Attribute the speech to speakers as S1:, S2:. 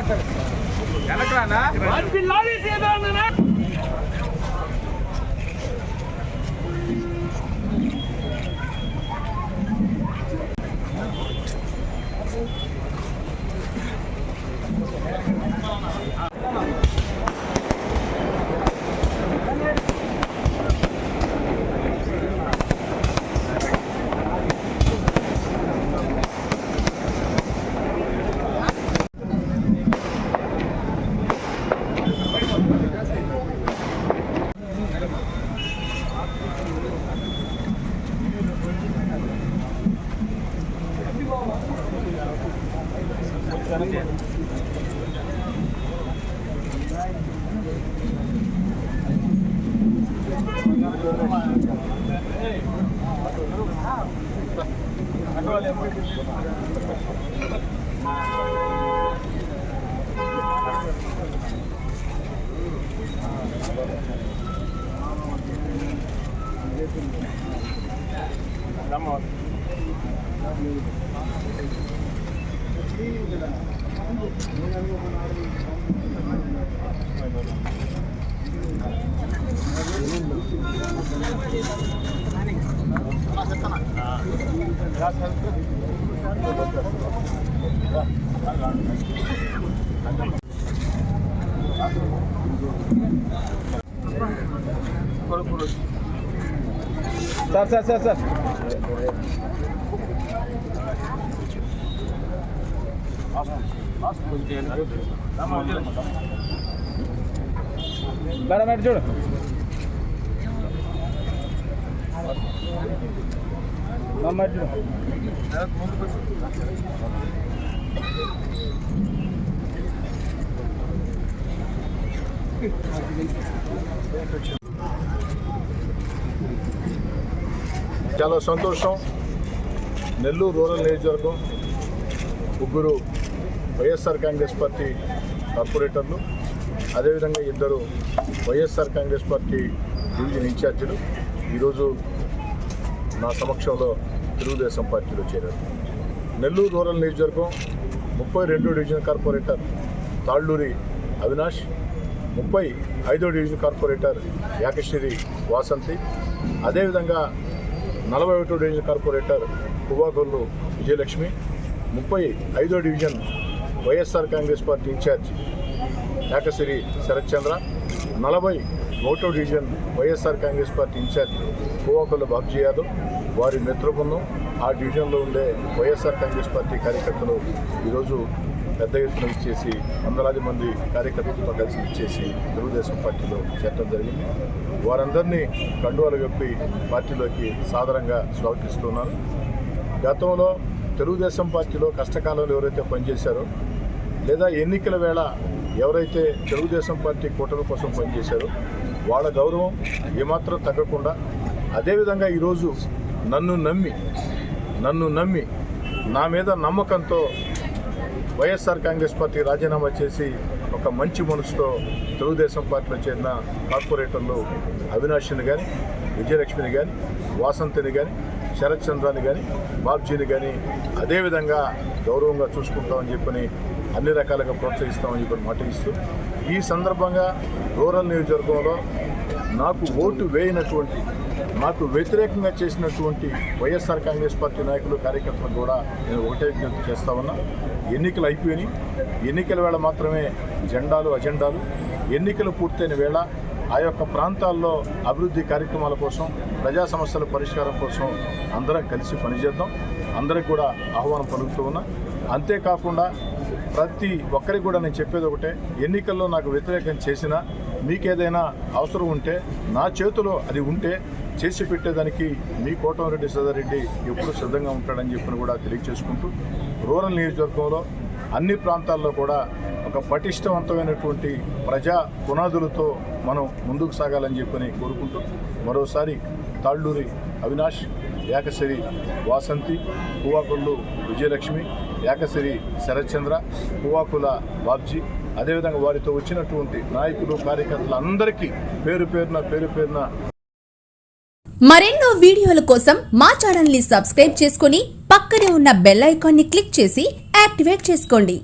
S1: Sir madam చూడు
S2: చాలా సంతోషం. నెల్లూరు రూరల్ నియోజకవర్గం ముగ్గురు వైఎస్ఆర్ కాంగ్రెస్ పార్టీ కార్పొరేటర్లు, అదేవిధంగా ఇద్దరు వైఎస్ఆర్ కాంగ్రెస్ పార్టీ డివిజన్ ఇన్ఛార్జీలు ఈరోజు నా సమక్షంలో తెలుగుదేశం పార్టీలో చేరారు. నెల్లూరు రూరల్ నియోజకవర్గం 32 డివిజన్ కార్పొరేటర్ తాళ్ళూరి అవినాష్, 35వ డివిజన్ కార్పొరేటర్ యాకశ్రీ వాసంతి, అదేవిధంగా 41వ డివిజన్ కార్పొరేటర్ పువ్వాగొల్లు విజయలక్ష్మి, 35వ division YSR Congress party incharge Yakasri Sarathchandra, 41వ division YSR Congress party incharge Puvvagollu Babji Yadav, వారి మిత్రబృందం, ఆ డివిజన్లో ఉండే వైఎస్ఆర్ కాంగ్రెస్ పార్టీ కార్యకర్తలు ఈరోజు పెద్ద ఎత్తున ఇచ్చేసి వందలాది మంది కార్యకర్తలతో కలిసి ఇచ్చేసి తెలుగుదేశం పార్టీలో చేరడం జరిగింది. వారందరినీ కండువాలు కప్పి పార్టీలోకి సాదరంగా స్వాగతిస్తున్నాను. గతంలో తెలుగుదేశం పార్టీలో కష్టకాలంలో ఎవరైతే పనిచేశారో లేదా ఎన్నికల వేళ ఎవరైతే తెలుగుదేశం పార్టీ కూటమి కోసం పనిచేశారో వాళ్ళ గౌరవం ఏమాత్రం తగ్గకుండా, అదేవిధంగా ఈరోజు నన్ను నమ్మి నా మీద నమ్మకంతో వైఎస్ఆర్ కాంగ్రెస్ పార్టీ రాజీనామా చేసి ఒక మంచి మనసుతో తెలుగుదేశం పార్టీలో చేరిన కార్పొరేటర్లు అవినాష్ని కానీ, విజయలక్ష్మిని కానీ, వాసంతిని కానీ, శరత్ చంద్రాని కానీ, బాబ్జీని కానీ అదేవిధంగా గౌరవంగా చూసుకుంటామని చెప్పని అన్ని రకాలుగా ప్రోత్సహిస్తామని చెప్పి మాట ఇస్తూ, ఈ సందర్భంగా రూరల్ నియోజకవర్గంలో నాకు ఓటు వేయనటువంటి, నాకు వ్యతిరేకంగా చేసినటువంటి వైఎస్ఆర్ కాంగ్రెస్ పార్టీ నాయకులు, కార్యకర్తలు కూడా నేను ఒకటే విజ్ఞప్తి చేస్తా ఉన్నా. ఎన్నికలు అయిపోయినాయి. ఎన్నికల వేళ మాత్రమే అజెండాలు ఎన్నికలు పూర్తయిన వేళ ఆ యొక్క ప్రాంతాల్లో అభివృద్ధి కార్యక్రమాల కోసం, ప్రజా సమస్యల పరిష్కారం కోసం అందరం కలిసి పనిచేద్దాం. అందరికి కూడా ఆహ్వానం పలుకుతూ ఉన్నా. అంతేకాకుండా ప్రతి ఒక్కరికి కూడా నేను చెప్పేది ఒకటే, ఎన్నికల్లో నాకు వ్యతిరేకం చేసినా మీకేదైనా అవసరం ఉంటే నా చేతిలో అది ఉంటే చేసి పెట్టేదానికి మీ కోటమిరెడ్డి సదారెడ్డి ఎప్పుడు సిద్ధంగా ఉంటాడని చెప్పని కూడా తెలియజేసుకుంటూ, రూరల్ నియోజకవర్గంలో అన్ని ప్రాంతాల్లో కూడా ఒక పటిష్టవంతమైనటువంటి ప్రజా పునాదులతో మనం ముందుకు సాగాలని చెప్పని కోరుకుంటూ, మరోసారి తాళ్ళూరి అవినాష్, యాకశ్రీ వాసంతి, పువ్వాకొల్లు విజయలక్ష్మి, యాకశ్రీ శరత్చంద్ర, పువ్వాకుల బాబ్జీ, అదేవిధంగా వారితో వచ్చినటువంటి నాయకులు, కార్యకర్తలు అందరికీ పేరు పేరున
S3: మరెన్నో వీడియోల కోసం మా ఛానల్ ని సబ్స్క్రైబ్ చేసుకుని పక్కనే ఉన్న బెల్ ఐకాన్ ని క్లిక్ చేసి యాక్టివేట్ చేసుకోండి.